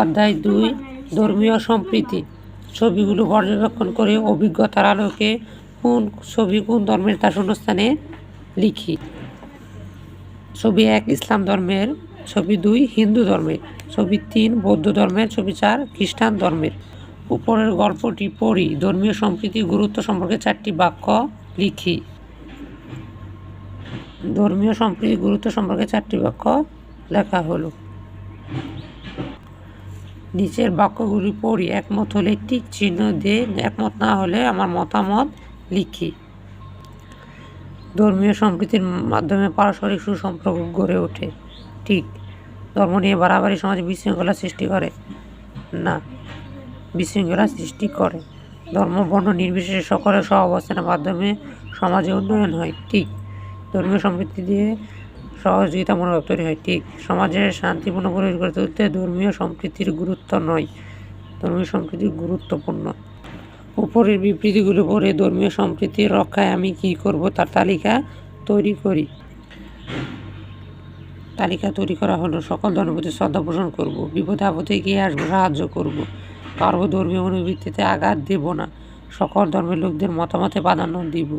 অধ্যায় 2 ধর্মীয় সম্প্রীতি। ছবিগুলো পর্যবেক্ষণ করে অভিজ্ঞতার আলোকে কোন ধর্মের তা শূন্যস্থানে লিখি। ছবি 1 ইসলাম ধর্মের, ছবি 2 হিন্দু ধর্মের, ছবি 3 বৌদ্ধ ধর্মের, ছবি 4 খ্রিস্টান ধর্মের। উপরের গল্পটি পড়ি। ধর্মীয় সম্প্রীতির গুরুত্ব সম্পর্কে 4টি বাক্য লিখি। ধর্মীয় সম্প্রীতির গুরুত্ব সম্পর্কে 4টি বাক্য লেখা হলো। নিচের বাক্যগুলি পড়ি। একমত হলে টিক চিহ্ন দিয়ে, একমত না হলে আমার মতামত লিখি। ধর্মীয় সম্প্রীতির মাধ্যমে পারস্পরিক সুসম্পর্ক গড়ে ওঠে। ঠিক। ধর্ম নিয়ে বাড়াবাড়ি সমাজে বিশৃঙ্খলা সৃষ্টি করে না, বিশৃঙ্খলা সৃষ্টি করে। ধর্ম বর্ণ নির্বিশেষে সকলের সহাবস্থানের মাধ্যমে সমাজে উন্নয়ন হয়। ঠিক। ধর্মীয় সম্প্রীতি দিয়ে সহযোগিতা মনোভাব তৈরি হয়। ঠিক। সমাজের শান্তিপূর্ণ পরিবেশ গড়ে তুলতে ধর্মীয় সম্প্রীতির গুরুত্ব নয়, ধর্মীয় সম্প্রীতি গুরুত্বপূর্ণ। উপরের বিবৃতিগুলো পড়ে ধর্মীয় সম্প্রীতি রক্ষায় আমি কী করব তার তালিকা তৈরি করি। তালিকা তৈরি করা হলো। সকল ধর্মের প্রতি শ্রদ্ধা পোষণ করব, বিপদে আপদে এগিয়ে আসবো, সাহায্য করব, কারো ধর্মীয় অনুভূতিতে আঘাত দেব না, সকল ধর্মের লোকদের মতামতে প্রাধান্য দিব।